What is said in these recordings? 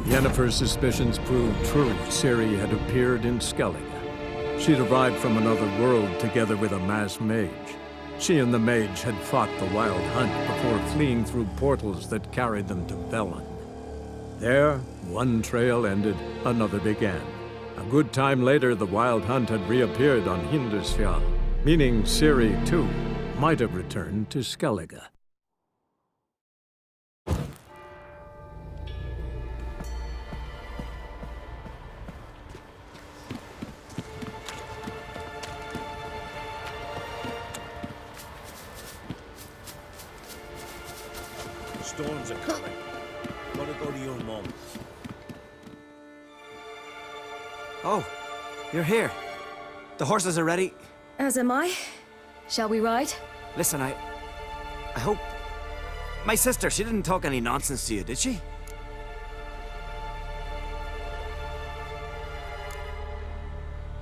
Yennefer's suspicions proved true. Ciri had appeared in Skellige. She'd arrived from another world together with a masked mage. She and the mage had fought the Wild Hunt before fleeing through portals that carried them to Velen. There, one trail ended, another began. A good time later, the Wild Hunt had reappeared on Hindusfjall, meaning Ciri, too, might have returned to Skellige. Storms are coming. Gotta go to your mom. Oh, you're here. The horses are ready. As am I. Shall we ride? Listen, I hope... My sister, she didn't talk any nonsense to you, did she?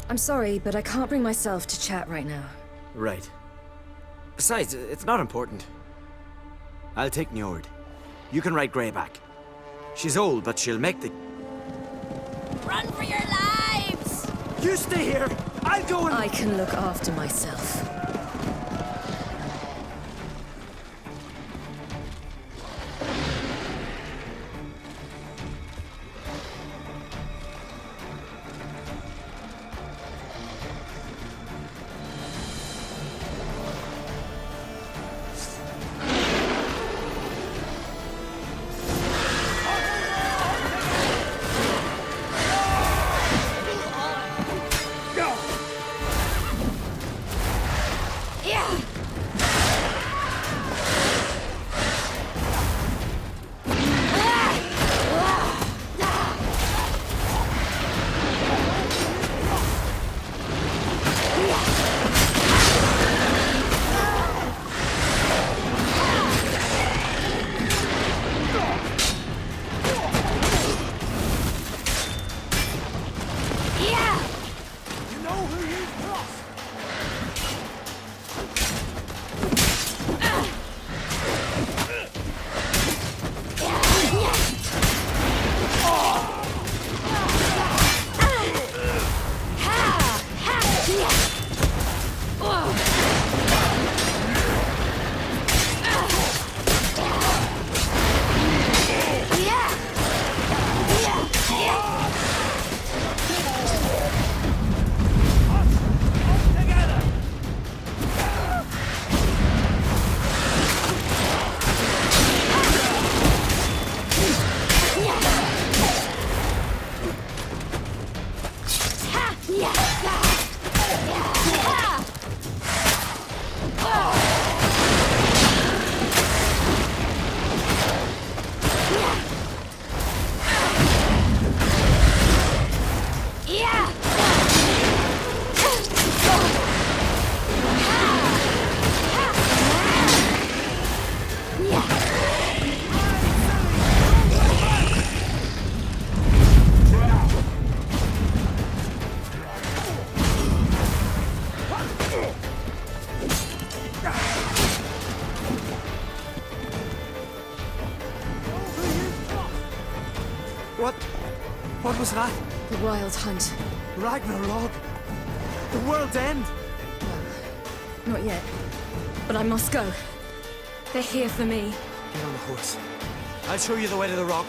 I'm sorry, but I can't bring myself to chat right now. Right. Besides, it's not important. I'll take Njord. You can ride Greyback. She's old, but she'll make the... Run for your lives! You stay here! I'll go and... I can look after myself. What was that? The Wild Hunt. Ragnarok? The world's end? Well, not yet. But I must go. They're here for me. Get on the horse. I'll show you the way to the rock.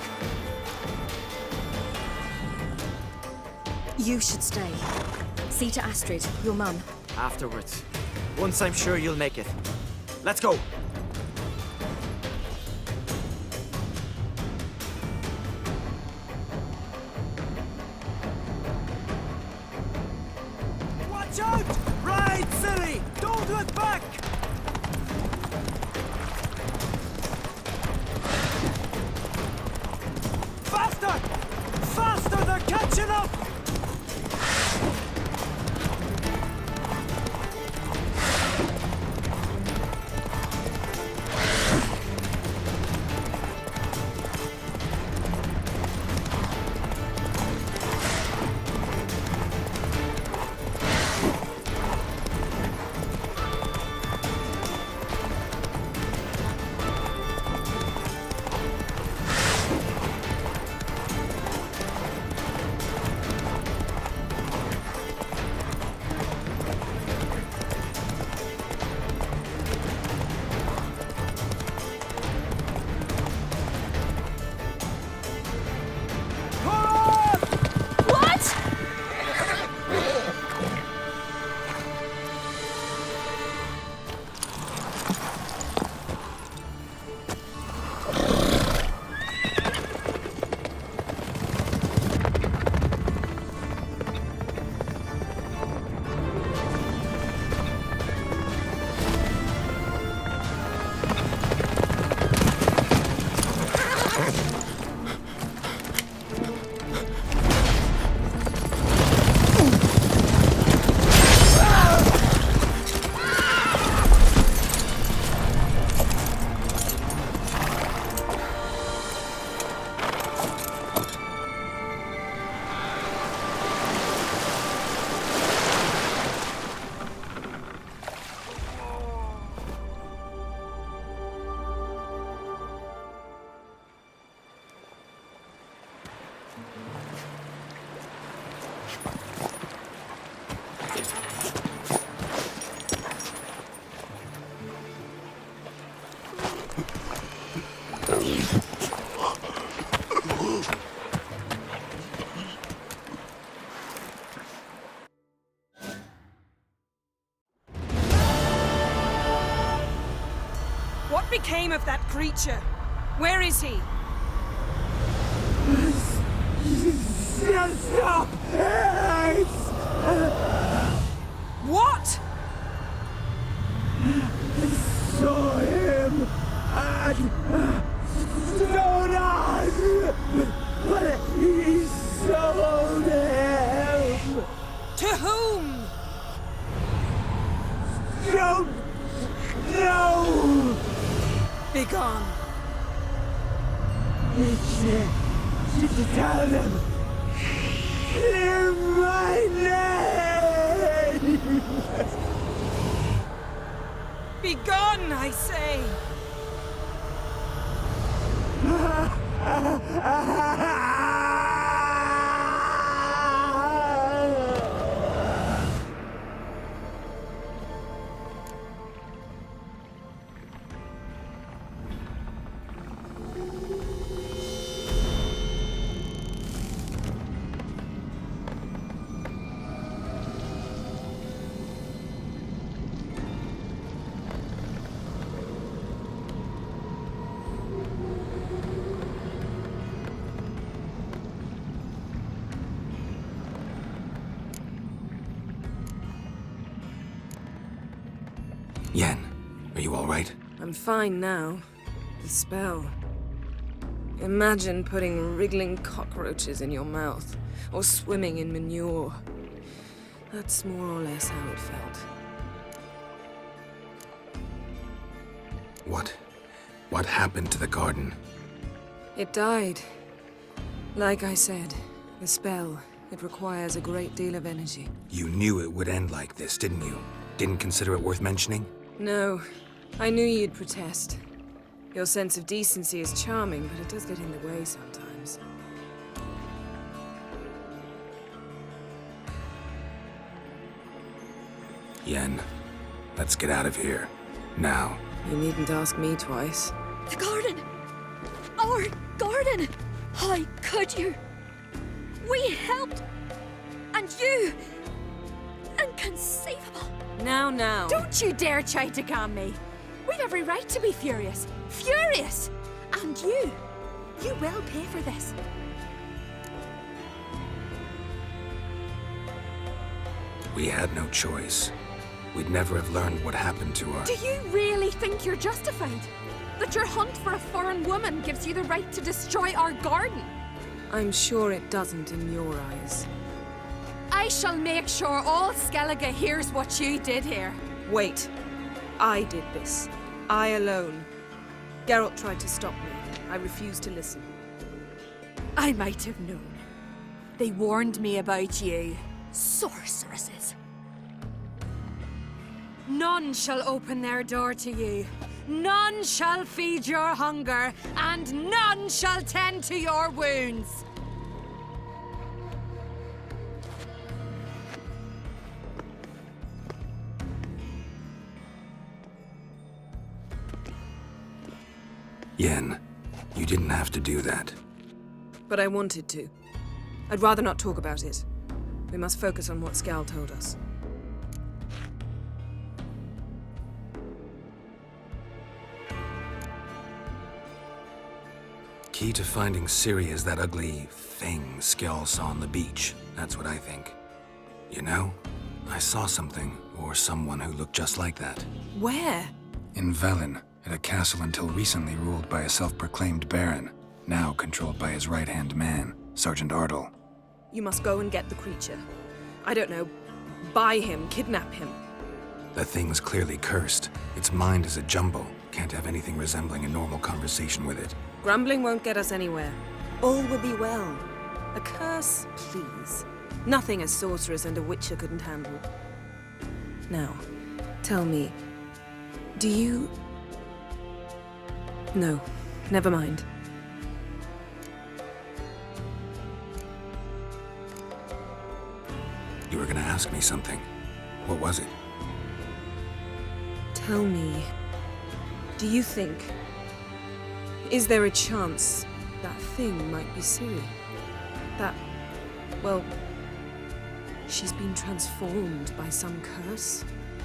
You should stay. See to Astrid, your mum. Afterwards. Once I'm sure you'll make it. Let's go! Watch out! Ride, Ciri! Don't look back! Faster! Faster! They're catching up! What became of that creature? Where is he? Stop! What? Saw him at Stone, but he sold him. To whom? Don't know. Begone. Tell them. Clear my name. Begone, I say! Yen, are you all right? I'm fine now. The spell. Imagine putting wriggling cockroaches in your mouth, or swimming in manure. That's more or less how it felt. What happened to the garden? It died. Like I said, the spell, it requires a great deal of energy. You knew it would end like this, didn't you? Didn't consider it worth mentioning? No, I knew you'd protest. Your sense of decency is charming, but it does get in the way sometimes. Yen, let's get out of here. Now. You needn't ask me twice. The garden! Our garden! How could you? We helped! And you! Inconceivable! Now. Don't you dare try to calm me! We've every right to be furious! Furious! And you will pay for this. We had no choice. We'd never have learned what happened to her. Do you really think you're justified? That your hunt for a foreign woman gives you the right to destroy our garden? I'm sure it doesn't in your eyes. I shall make sure all Skellige hears what you did here. Wait. I did this. I alone. Geralt tried to stop me. I refused to listen. I might have known. They warned me about you. Sorceresses. None shall open their door to you. None shall feed your hunger, and none shall tend to your wounds. Yen, you didn't have to do that. But I wanted to. I'd rather not talk about it. We must focus on what Skal told us. Key to finding Ciri is that ugly thing Skell saw on the beach. That's what I think. You know, I saw something, or someone who looked just like that. Where? In Velen, at a castle until recently ruled by a self-proclaimed baron, now controlled by his right-hand man, Sergeant Ardle. You must go and get the creature. I don't know, buy him, kidnap him. The thing's clearly cursed. Its mind is a jumble. Can't have anything resembling a normal conversation with it. Grumbling won't get us anywhere. All will be well. A curse, please. Nothing a sorceress and a witcher couldn't handle. Now, tell me, do you... No, never mind. were gonna ask me something. What was it? Tell me, do you think... Is there a chance that thing might be Ciri? That... well... she's been transformed by some curse?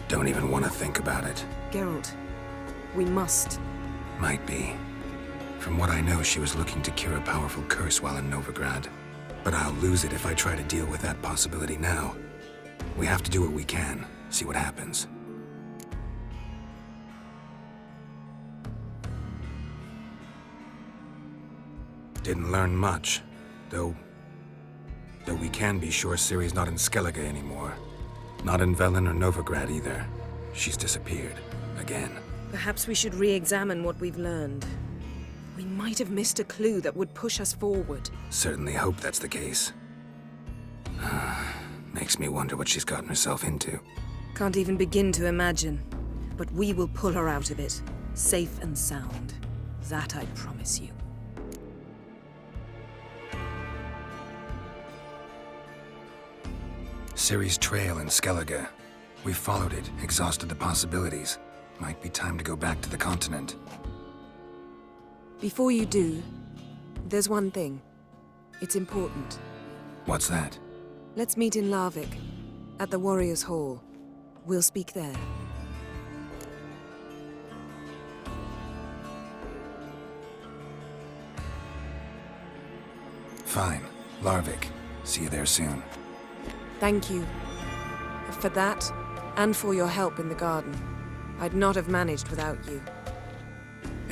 Don't even want to think about it. Geralt, we must. Might be. From what I know, she was looking to cure a powerful curse while in Novigrad. But I'll lose it if I try to deal with that possibility now. We have to do what we can, see what happens. Didn't learn much, though we can be sure Ciri's not in Skellige anymore. Not in Velen or Novigrad either. She's disappeared. Again. Perhaps we should re-examine what we've learned. We might have missed a clue that would push us forward. Certainly hope that's the case. Makes me wonder what she's gotten herself into. Can't even begin to imagine. But we will pull her out of it. Safe and sound. That I promise you. Ciri's trail in Skellige. We followed it, exhausted the possibilities. Might be time to go back to the continent. Before you do, there's one thing. It's important. What's that? Let's meet in Avallac'h, at the Warriors' Hall. We'll speak there. Fine. Avallac'h. See you there soon. Thank you. For that, and for your help in the garden. I'd not have managed without you.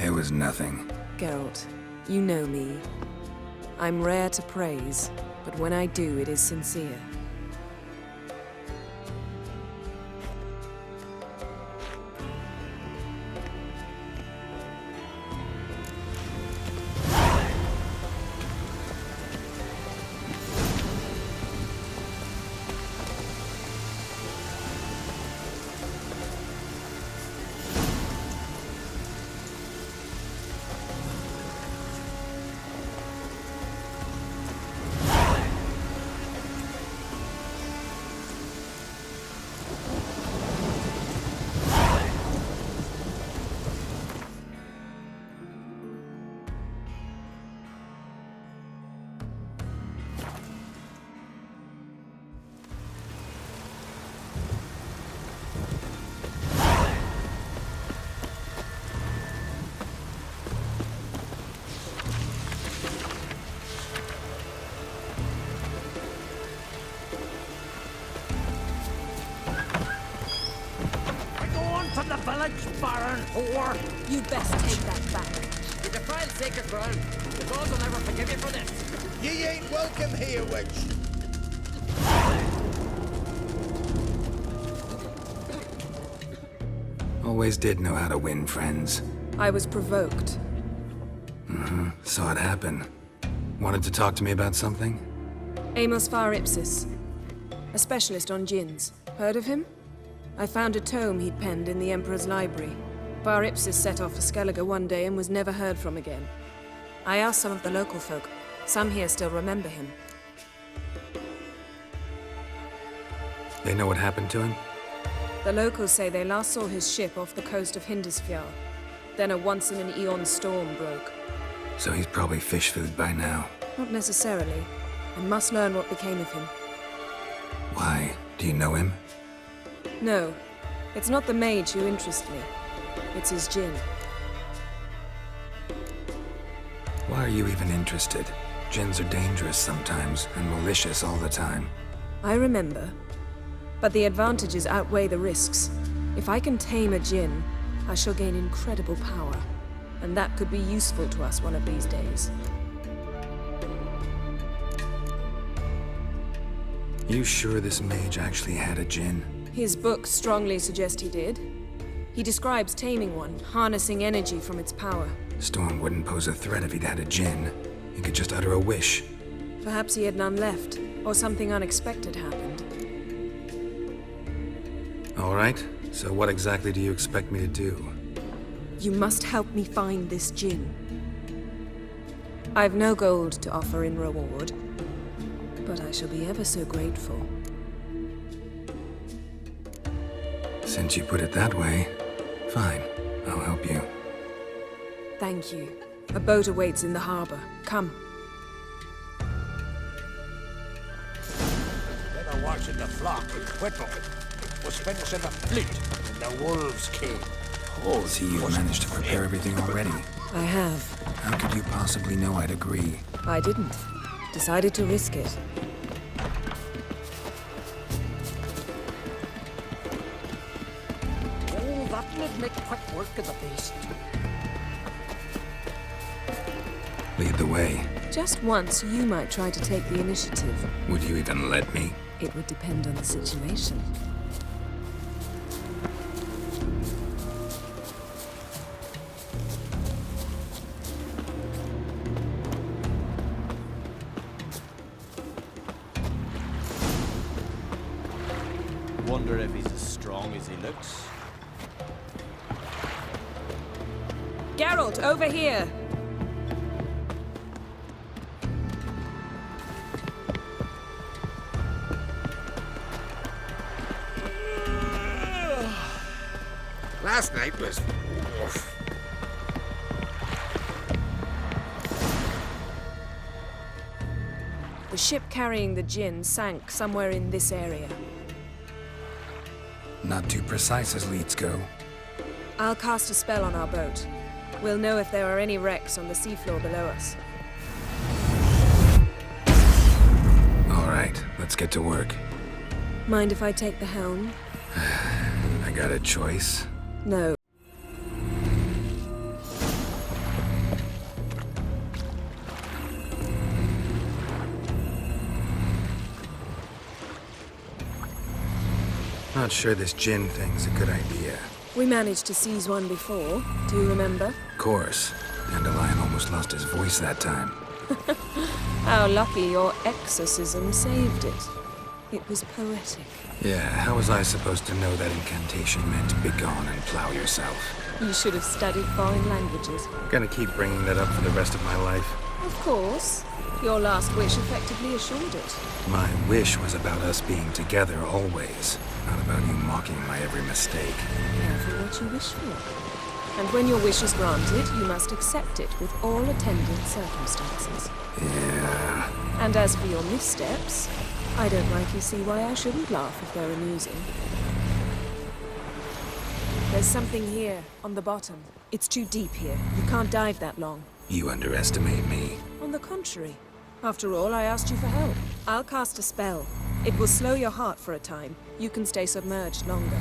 It was nothing. Geralt, you know me. I'm rare to praise, but when I do, it is sincere. From the village, Baron whore! You'd best take that back. You defile sacred ground. The gods will never forgive you for this. Ye ain't welcome here, witch. Always did know how to win friends. I was provoked. Saw it happen. Wanted to talk to me about something? Amos Far Ipsis, a specialist on djinns. Heard of him? I found a tome he'd penned in the Emperor's library. Far Ipsis set off for Skellige one day and was never heard from again. I asked some of the local folk. Some here still remember him. They know what happened to him? The locals say they last saw his ship off the coast of Hindisfjall. Then a once-in-an-eon storm broke. So he's probably fish food by now. Not necessarily. I must learn what became of him. Why? Do you know him? No. It's not the mage who interests me. It's his djinn. Why are you even interested? Djinns are dangerous sometimes, and malicious all the time. I remember. But the advantages outweigh the risks. If I can tame a djinn, I shall gain incredible power. And that could be useful to us one of these days. You sure this mage actually had a djinn? His books strongly suggest he did. He describes taming one, harnessing energy from its power. Storm wouldn't pose a threat if he'd had a djinn. He could just utter a wish. Perhaps he had none left, or something unexpected happened. All right, so what exactly do you expect me to do? You must help me find this djinn. I've no gold to offer in reward, but I shall be ever so grateful. Since you put it that way, fine. I'll help you. Thank you. A boat awaits in the harbor. Come. Better watching the flock in Whittle. We'll spend us in the fleet when the wolves came. Oh, see, you managed to prepare everything already. I have. How could you possibly know I'd agree? I didn't. Decided to risk it. Oh, that'll make quick work of the beast. Lead the way. Just once, you might try to take the initiative. Would you even let me? It would depend on the situation. Wonder if he's as strong as he looks. Geralt, over here! Last night was... The ship carrying the gin sank somewhere in this area. Not too precise as leads go. I'll cast a spell on our boat. We'll know if there are any wrecks on the seafloor below us. All right, let's get to work. Mind if I take the helm? I got a choice. No. Not sure this gin thing's a good idea. We managed to seize one before. Do you remember? Of course. Dandelion almost lost his voice that time. How lucky your exorcism saved it. It was poetic. Yeah, how was I supposed to know that incantation meant begone and plow yourself? You should have studied foreign languages. Gonna keep bringing that up for the rest of my life. Of course. Your last wish effectively assured it. My wish was about us being together always, not about you mocking my every mistake. Careful what you wish for. And when your wish is granted, you must accept it with all attendant circumstances. Yeah. And as for your missteps, I don't rightly see why I shouldn't laugh if they're amusing. There's something here, on the bottom. It's too deep here. You can't dive that long. You underestimate me. On the contrary. After all, I asked you for help. I'll cast a spell. It will slow your heart for a time. You can stay submerged longer.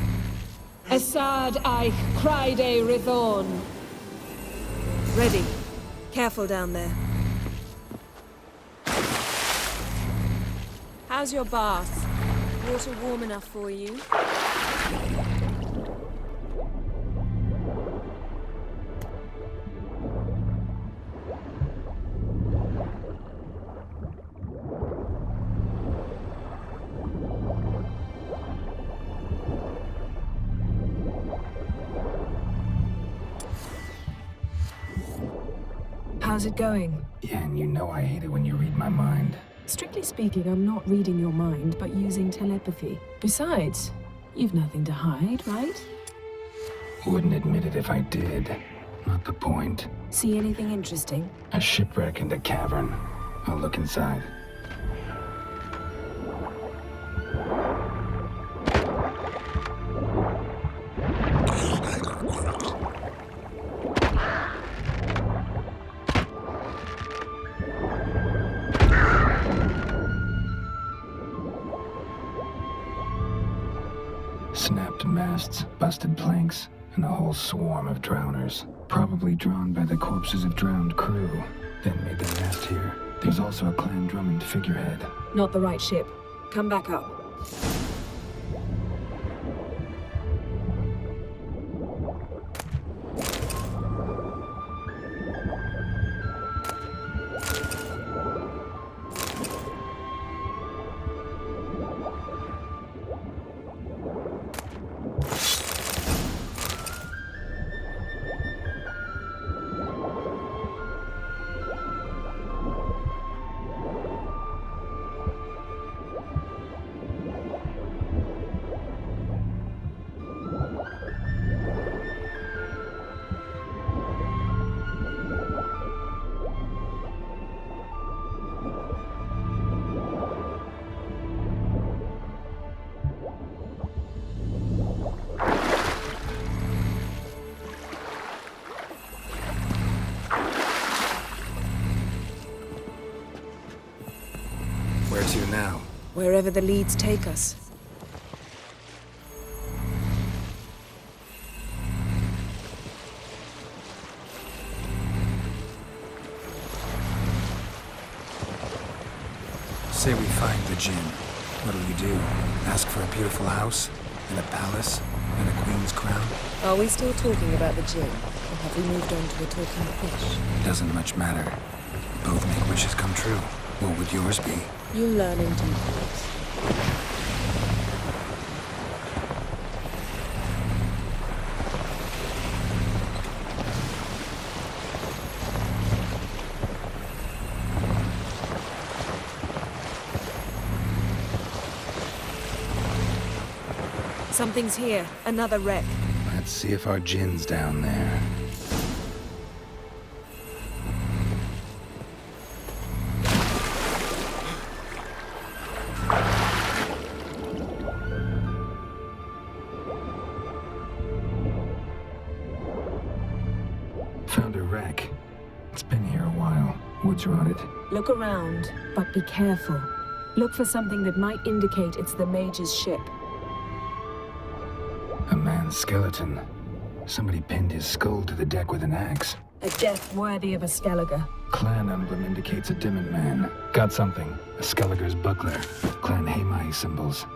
Assad Eich Criede Rithorn. Ready. Careful down there. How's your bath? Water warm enough for you? How's it going? Yeah, and you know I hate it when you read my mind. Strictly speaking, I'm not reading your mind, but using telepathy. Besides, you've nothing to hide, right? Wouldn't admit it if I did. Not the point. See anything interesting? A shipwreck in the cavern. I'll look inside. Snapped masts, busted planks, and a whole swarm of drowners. Probably drawn by the corpses of drowned crew. Then made their nest here. There's also a clan Drummond figurehead. Not the right ship. Come back up. Where to now? Wherever the leads take us. Say we find the djinn. What'll you do? Ask for a beautiful house? And a palace? And a queen's crown? Are we still talking about the djinn? Or have we moved on to a talking fish? Doesn't much matter. Both make wishes come true. What would yours be? You'll learn in due course. Something's here. Another wreck. Let's see if our djinn's down there. Found a wreck. It's been here a while. Wood's rotted. Look around, but be careful. Look for something that might indicate it's the mage's ship. A man's skeleton. Somebody pinned his skull to the deck with an axe. A death worthy of a Skellige. Clan emblem indicates a Dimmen man. Got something. A Skellige's buckler. Clan Hamai symbols.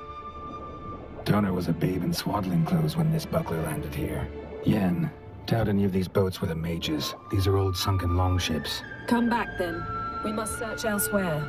Donor was a babe in swaddling clothes when this buckler landed here. Yen, doubt any of these boats were the mages. These are old sunken longships. Come back then. We must search elsewhere.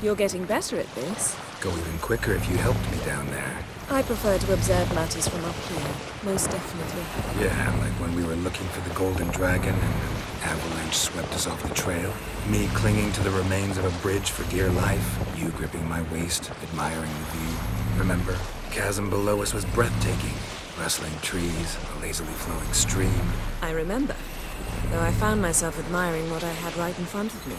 You're getting better at this. Go even quicker if you helped me down there. I prefer to observe matters from up here, most definitely. Yeah, like when we were looking for the golden dragon and an avalanche swept us off the trail. Me clinging to the remains of a bridge for dear life. You gripping my waist, admiring the view. Remember? Chasm below us was breathtaking. Rustling trees, a lazily flowing stream. I remember, though I found myself admiring what I had right in front of me.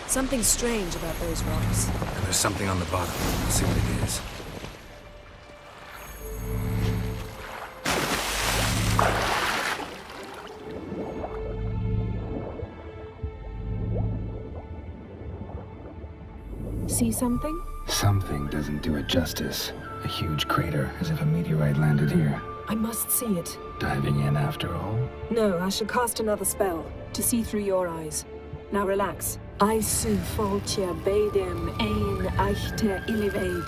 Something strange about those rocks. And there's something on the bottom. Let's see what it is. See something? Something doesn't do it justice. A huge crater, as if a meteorite landed here. I must see it. Diving in after all? No, I shall cast another spell, to see through your eyes. Now relax. I su foltia bedem ein echte illivaid.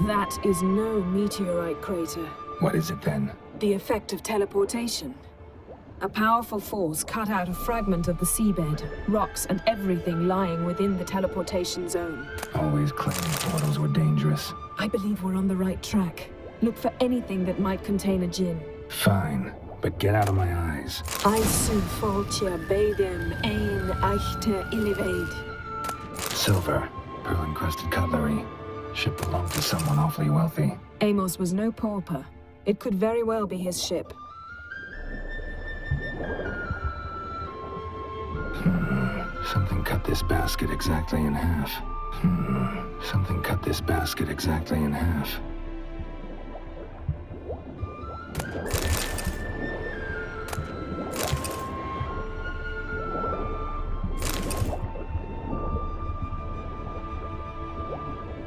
That is no meteorite crater. What is it then? The effect of teleportation. A powerful force cut out a fragment of the seabed, rocks and everything lying within the teleportation zone. Always claiming portals were dangerous. I believe we're on the right track. Look for anything that might contain a djinn. Fine, but get out of my eyes. I su foltia bedem ein echte illivaid. Silver, pearl-encrusted cutlery. Ship belonged to someone awfully wealthy. Amos was no pauper. It could very well be his ship. Something cut this basket exactly in half. Something cut this basket exactly in half.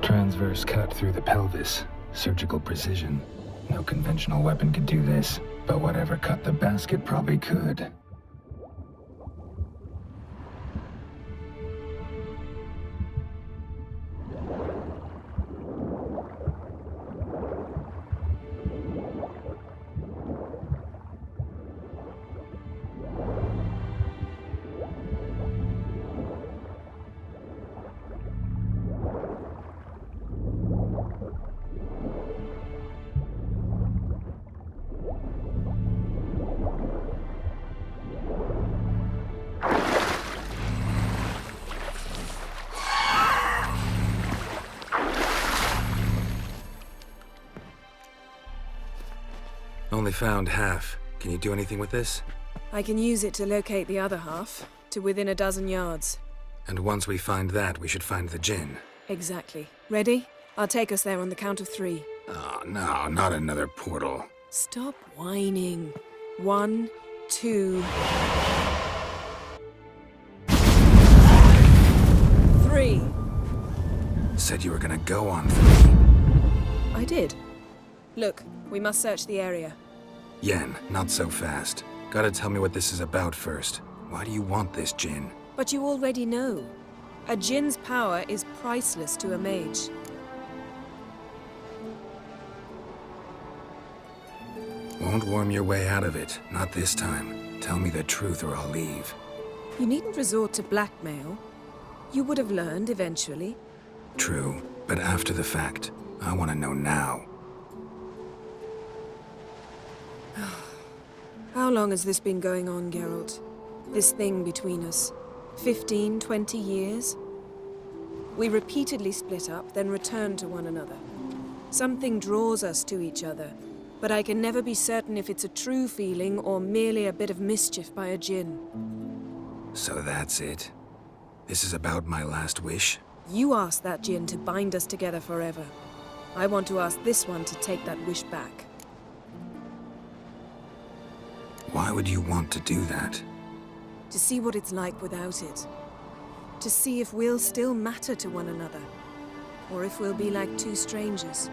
Transverse cut through the pelvis. Surgical precision. No conventional weapon could do this, but whatever cut the basket probably could. only found half. Can you do anything with this? I can use it to locate the other half, to within a dozen yards. And once we find that, we should find the djinn. Exactly. Ready? I'll take us there on the count of 3. Oh, no, not another portal. Stop whining. 1, 2... 3. Said you were gonna go on 3. I did. Look, we must search the area. Yen, not so fast. Gotta tell me what this is about first. Why do you want this djinn? But you already know. A djinn's power is priceless to a mage. Won't worm your way out of it. Not this time. Tell me the truth or I'll leave. You needn't resort to blackmail. You would have learned eventually. True, but after the fact. I want to know now. How long has this been going on, Geralt? This thing between us? 15, 20 years? We repeatedly split up, then returned to one another. Something draws us to each other, but I can never be certain if it's a true feeling or merely a bit of mischief by a djinn. So that's it? This is about my last wish? You asked that djinn to bind us together forever. I want to ask this one to take that wish back. Why would you want to do that? To see what it's like without it. To see if we'll still matter to one another. Or if we'll be like two strangers.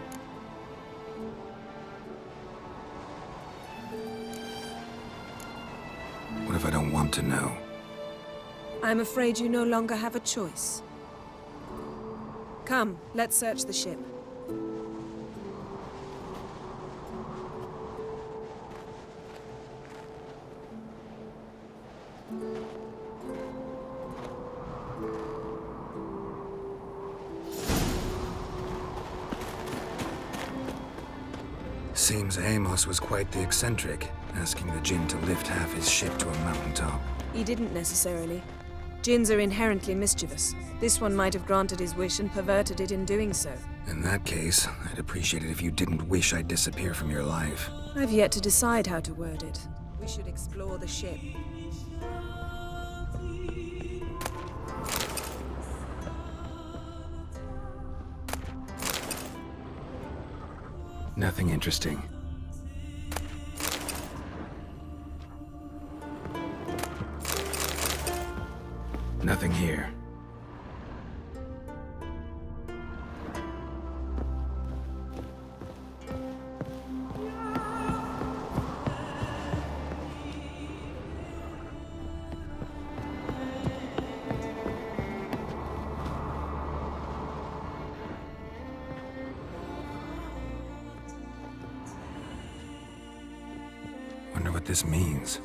What if I don't want to know? I'm afraid you no longer have a choice. Come, let's search the ship. Seems Amos was quite the eccentric, asking the djinn to lift half his ship to a mountaintop. He didn't necessarily. Djinns are inherently mischievous. This one might have granted his wish and perverted it in doing so. In that case, I'd appreciate it if you didn't wish I'd disappear from your life. I've yet to decide how to word it. We should explore the ship. Nothing interesting. Nothing here. Wonder what this means.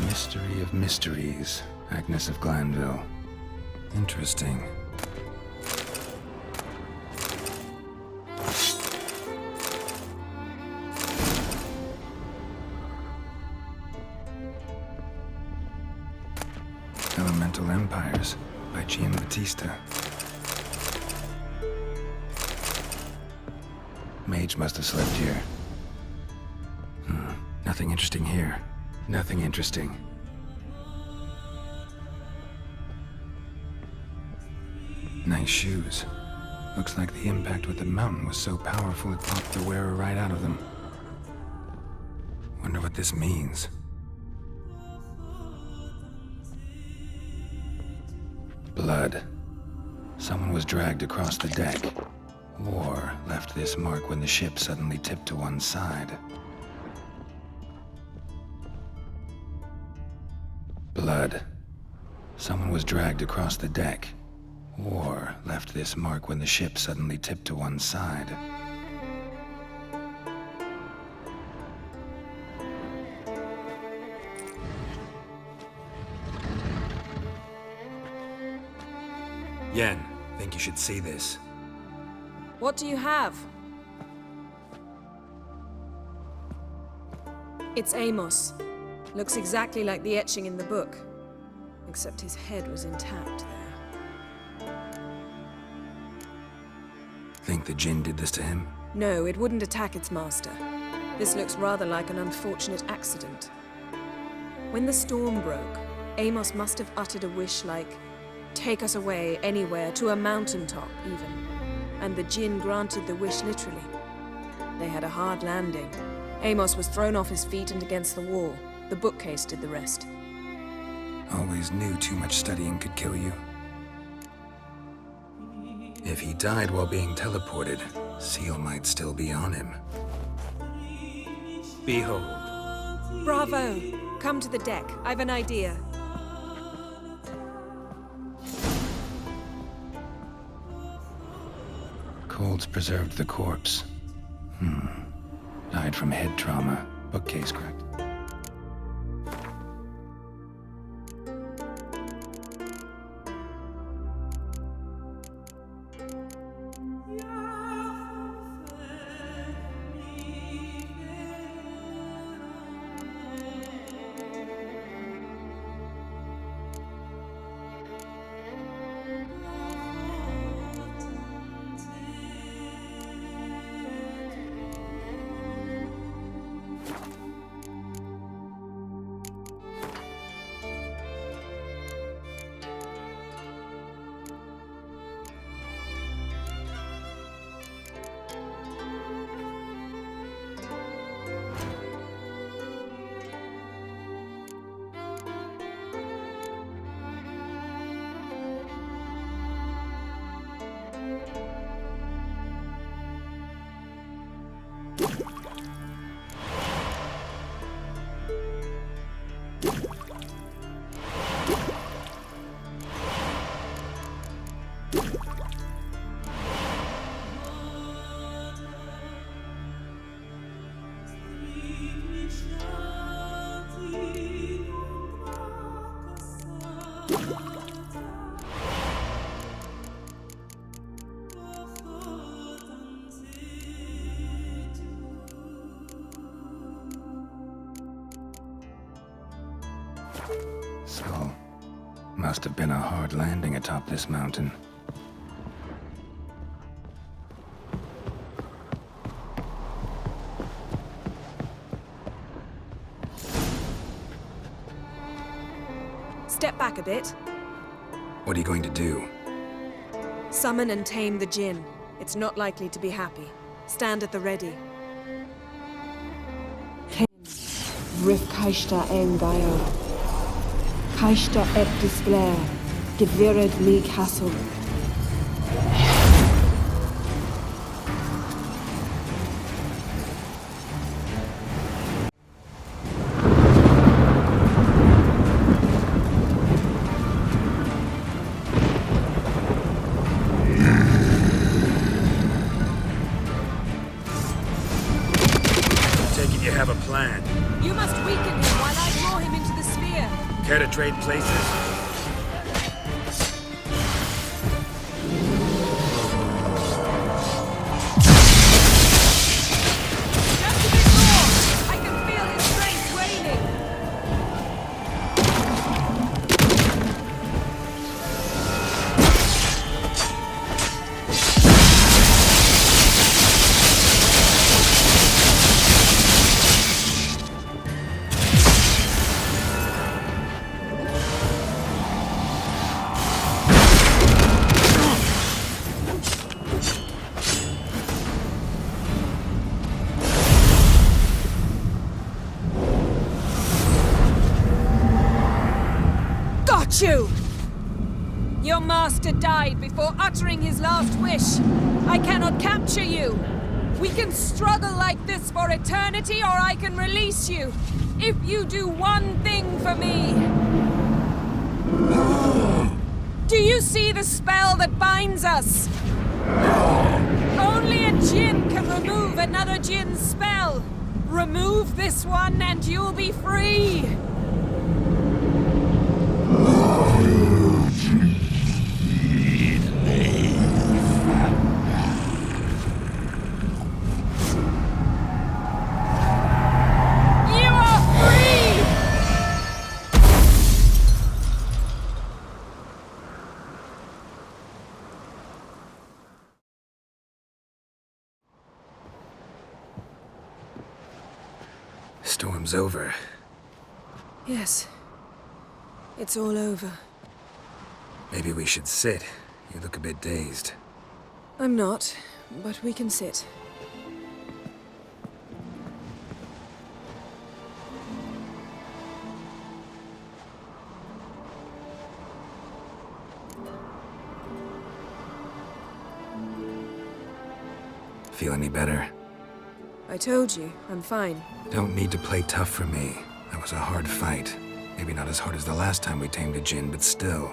Mystery of mysteries, Agnes of Glanville. Interesting. Elemental Empires by Giambattista. Mage must have slept here. Nothing interesting here. Nothing interesting. Nice shoes. Looks like the impact with the mountain was so powerful it popped the wearer right out of them. Wonder what this means. Blood. Someone was dragged across the deck. War left this mark when the ship suddenly tipped to one side. Blood. Someone was dragged across the deck. War left this mark when the ship suddenly tipped to one side. Yen, think you should see this. What do you have? It's Amos. Looks exactly like the etching in the book. except his head was intact there. Think the Jinn did this to him? No, it wouldn't attack its master. This looks rather like an unfortunate accident. When the storm broke, Amos must have uttered a wish like, "Take us away, anywhere, to a mountaintop, even." And the Jinn granted the wish literally. They had a hard landing. Amos was thrown off his feet and against the wall. The bookcase did the rest. Always knew too much studying could kill you. If he died while being teleported, Seal might still be on him. Behold. Bravo! Come to the deck. I've an idea. Cold's preserved the corpse. Died from head trauma. Bookcase cracked. So, must have been a hard landing atop this mountain. Step back a bit. What are you going to do? Summon and tame the Jinn. It's not likely to be happy. Stand at the ready. Rif Kaishta Engaio. Kaishta et Displair. Gevirid me Castle. Taking you have a plan. You must weaken him while I draw him into the sphere. Care to trade places? Just a bit more! I can feel his strength waning. Got you! Your master died before uttering his last wish. I cannot capture you. We can struggle like this for eternity, or I can release you. If you do one thing for me. Do you see the spell that binds us? Only a Jinn can remove another Jinn's spell. Remove this one and you'll be free. storm's over. Yes. It's all over. Maybe we should sit. You look a bit dazed. I'm not, but we can sit. Feel any better? I told you, I'm fine. Don't need to play tough for me. That was a hard fight. Maybe not as hard as the last time we tamed a djinn, but still.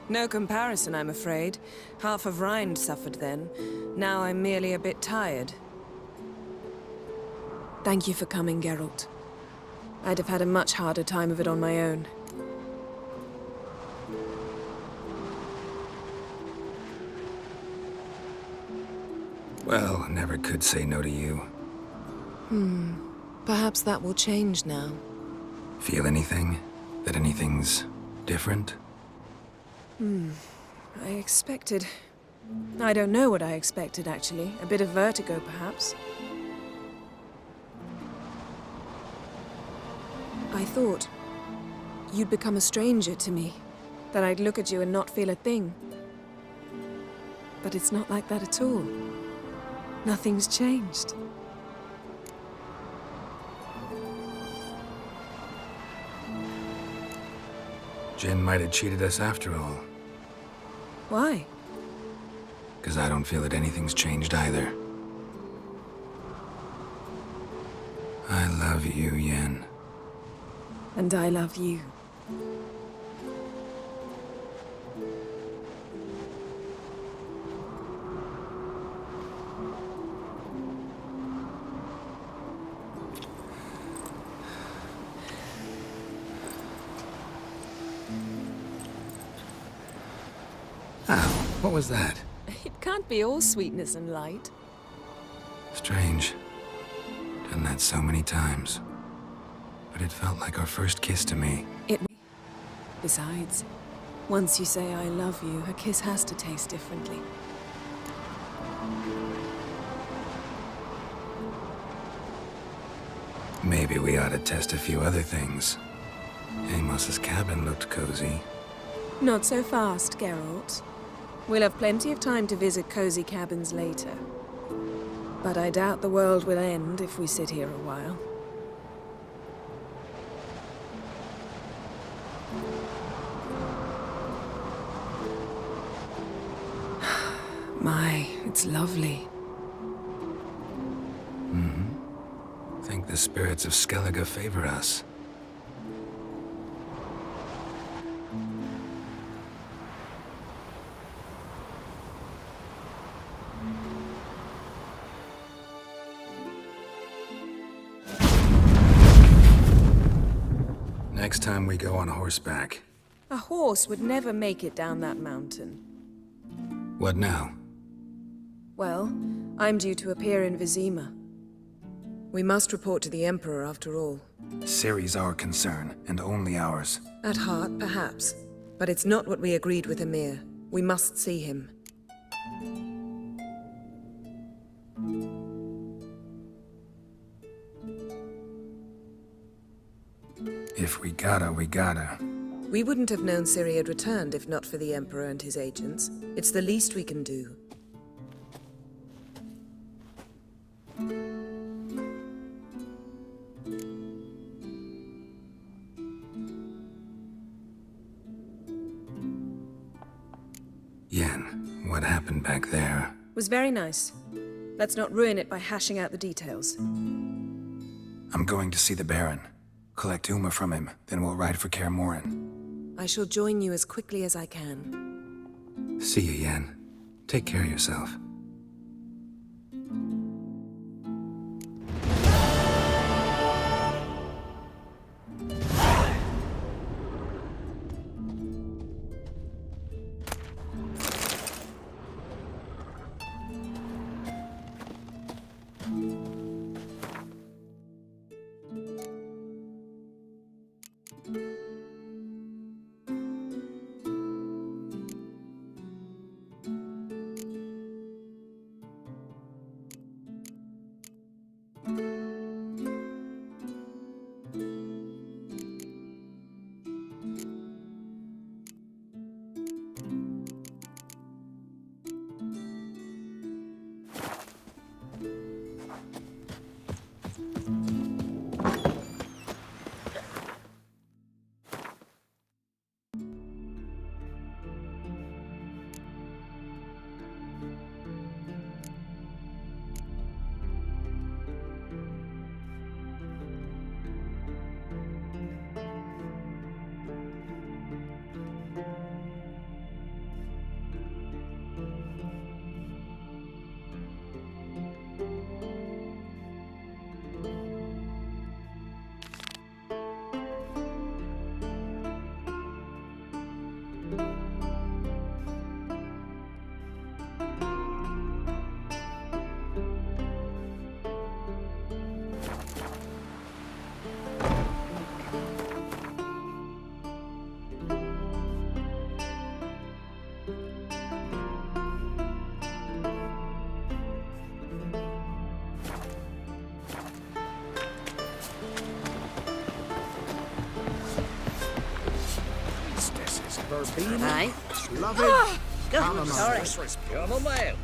No comparison, I'm afraid. Half of Rind suffered then. Now I'm merely a bit tired. Thank you for coming, Geralt. I'd have had a much harder time of it on my own. Well, never could say no to you. Perhaps that will change now. Feel anything? That anything's different? I expected... I don't know what I expected, actually. A bit of vertigo, perhaps. I thought you'd become a stranger to me. That I'd look at you and not feel a thing. But it's not like that at all. Nothing's changed. Jinn might have cheated us after all. Why? Because I don't feel that anything's changed either. I love you, Yen. And I love you. Ow, what was that? It can't be all sweetness and light. Strange. Done that so many times. But it felt like our first kiss to me. Besides, once you say I love you, a kiss has to taste differently. Maybe we ought to test a few other things. Amos's cabin looked cozy. Not so fast, Geralt. We'll have plenty of time to visit cozy cabins later. But I doubt the world will end if we sit here a while. My, it's lovely. Think the spirits of Skellige favor us. Next time we go on horseback. A horse would never make it down that mountain. What now? Well, I'm due to appear in Vizima. We must report to the Emperor after all. Ciri's our concern, and only ours. At heart, perhaps. But it's not what we agreed with Emir. We must see him. If we gotta, we gotta. We wouldn't have known Ciri had returned if not for the Emperor and his agents. It's the least we can do. Yen, what happened back there? Was very nice. Let's not ruin it by hashing out the details. I'm going to see the Baron. Collect Uma from him, then we'll ride for Kaer Morhen. I shall join you as quickly as I can. See you, Yen. Take care of yourself. Aye. Lovely. Sorry. Chamomile.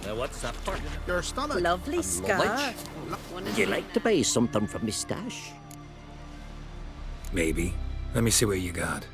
Now what's that part? Your stomach. Lovely scar. Would you like to buy something from me stash? Maybe. Let me see what you got.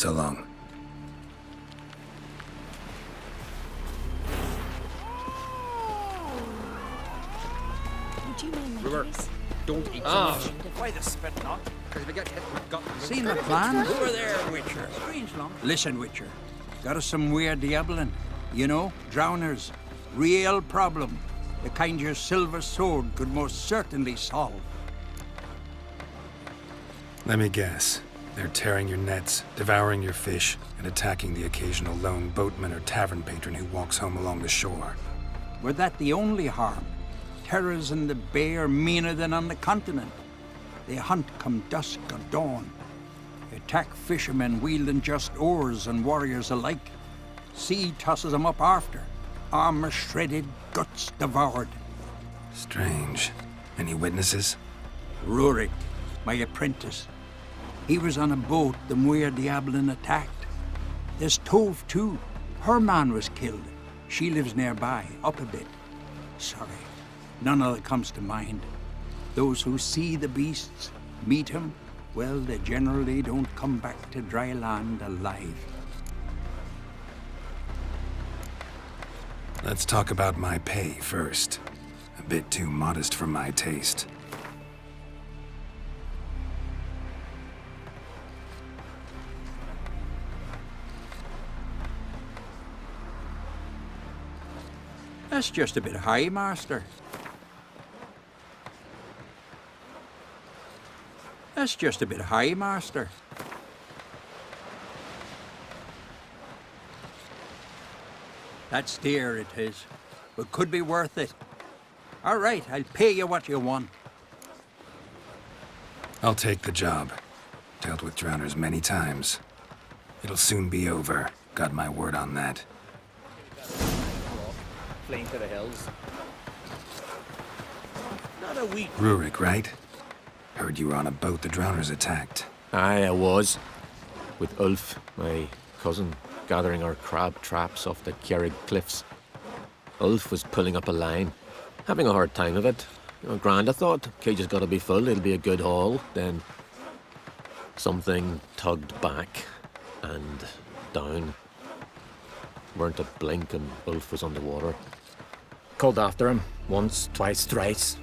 So long. Would you mind River, this? don't eat Ah. so much. Why the spit not? Because if we get hit, we've got... Seen the plan? Over there, Witcher. Strange lump. Listen, Witcher. Got us some weird diabolin. You know, drowners. Real problem. The kind your silver sword could most certainly solve. Let me guess. They're tearing your nets, devouring your fish, and attacking the occasional lone boatman or tavern patron who walks home along the shore. Were that the only harm? Terrors in the bay are meaner than on the continent. They hunt come dusk or dawn. Attack fishermen wielding just oars and warriors alike. Sea tosses them up after. Armor shredded, guts devoured. Strange. Any witnesses? Rurik, my apprentice. He was on a boat the Muir Diablin attacked. There's Tove too. Her man was killed. She lives nearby, up a bit. Sorry, none of it comes to mind. Those who see the beasts, meet him, well, they generally don't come back to dry land alive. Let's talk about my pay first. A bit too modest for my taste. That's just a bit high, Master. That's just a bit high, Master. That's dear, it is, but could be worth it. All right, I'll pay you what you want. I'll take the job. Dealt with drowners many times. It'll soon be over. Got my word on that. Fleeing to the hills. Not a week. Rurik, right? Heard you were on a boat the drowners attacked. Aye, I was. With Ulf, my cousin, gathering our crab traps off the Ciri cliffs. Ulf was pulling up a line, having a hard time of it. Grand, I thought. Cage has got to be full, it'll be a good haul. Then something tugged back and down. Weren't a blink and Ulf was underwater. Called after him, once, twice, thrice.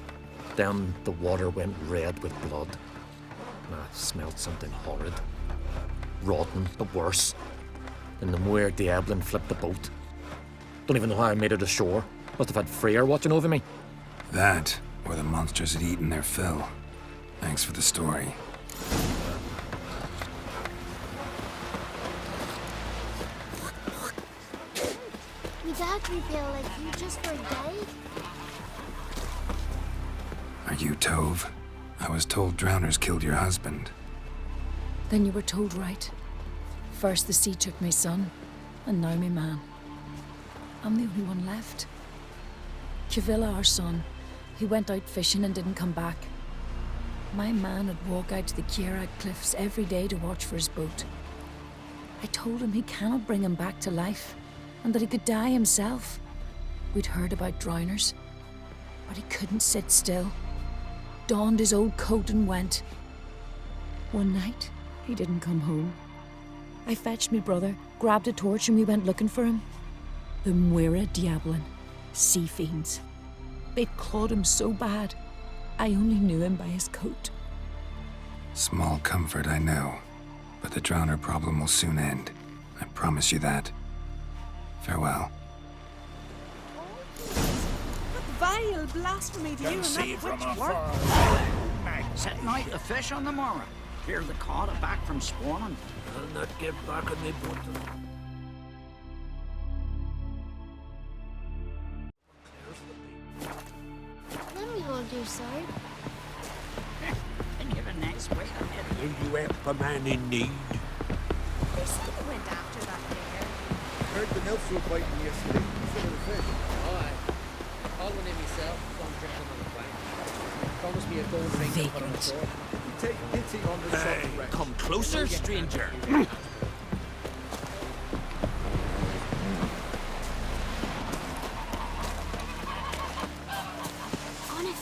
Then the water went red with blood. I smelled something horrid. Rotten, but worse. And the Muir Diablin flipped the boat. Don't even know how I made it ashore. Must have had Freyr watching over me. That, or the monsters had eaten their fill. Thanks for the story. My dad repelled like you just for a day. Are you Tove? I was told drowners killed your husband. Then you were told right. First the sea took my son, and now my man. I'm the only one left. Kavilla, our son, he went out fishing and didn't come back. My man would walk out to the Geralt cliffs every day to watch for his boat. I told him he cannot bring him back to life, and that he could die himself. We'd heard about drowners, but he couldn't sit still. Donned his old coat and went. One night, he didn't come home. I fetched my brother, grabbed a torch, and we went looking for him. The Muir Diablin, sea fiends. They'd clawed him so bad, I only knew him by his coat. Small comfort, I know. But the drowner problem will soon end. I promise you that. Farewell. Vile blasphemy to you and that witch work. Setting out to fish on the morrow. Hear the cod are back from spawning. I'll not get back on the boat. Let me hold your sword. And give a nice way ahead. Will you help a man in need? They still went after that there. Heard the nymphs were fighting yesterday. Some of the fish. Aye. I'll win in myself. Don't drink them on the plank. Promise me a gold ring to put on the sword. Take pity on the shipwreck. Come closer, stranger. Gonna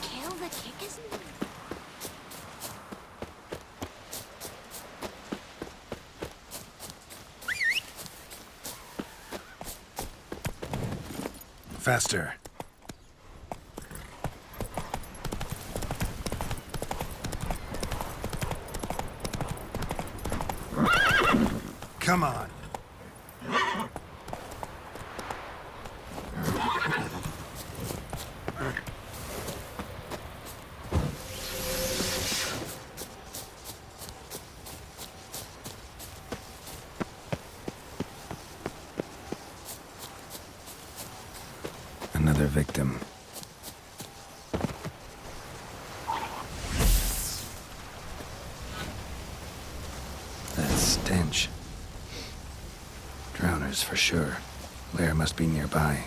kill the kickers? Faster. Come on. Another victim. The drowners for sure. Lair must be nearby.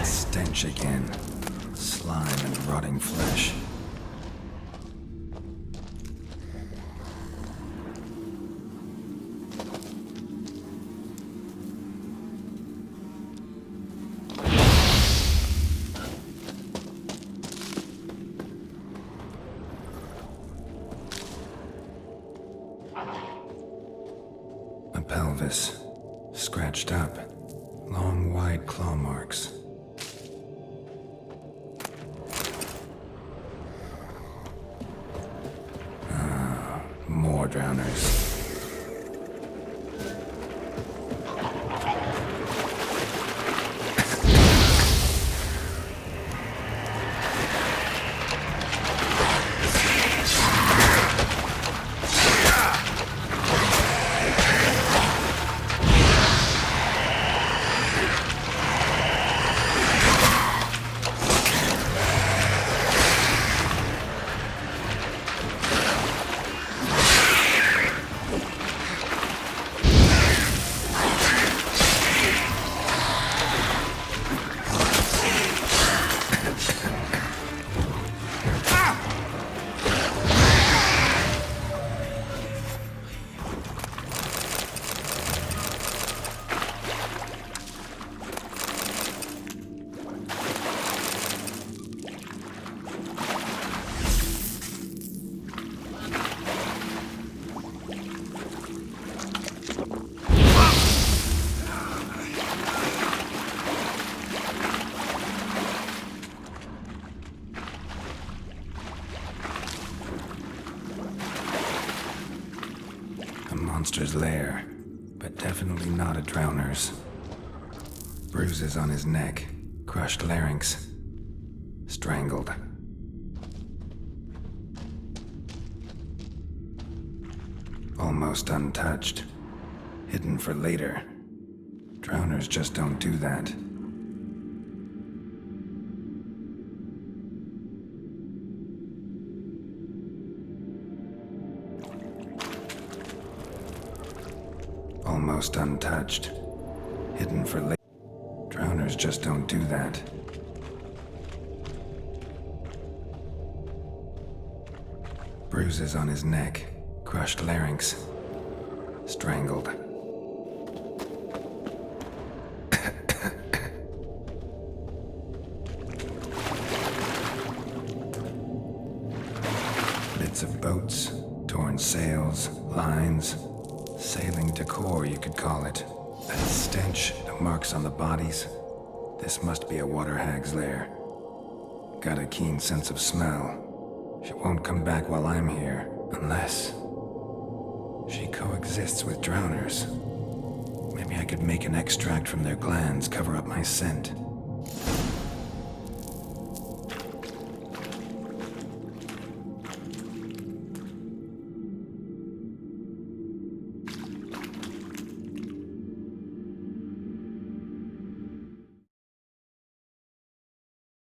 Stench again. Slime and rotting flesh. A pelvis. Scratched up. Long, wide claw marks. More drowners. Monster's lair, but definitely not a drowner's. Bruises on his neck, crushed larynx, strangled. Almost untouched, hidden for later. Drowners just don't do that. Almost untouched. Hidden for later. Drowners just don't do that. Bruises on his neck. Crushed larynx. Strangled. Bits of boats. Torn sails. Lines. Sailing decor, you could call it. That stench, the marks on the bodies. This must be a water hag's lair. got a keen sense of smell. She won't come back while I'm here, unless she coexists with drowners. Maybe I could make an extract from their glands cover up my scent.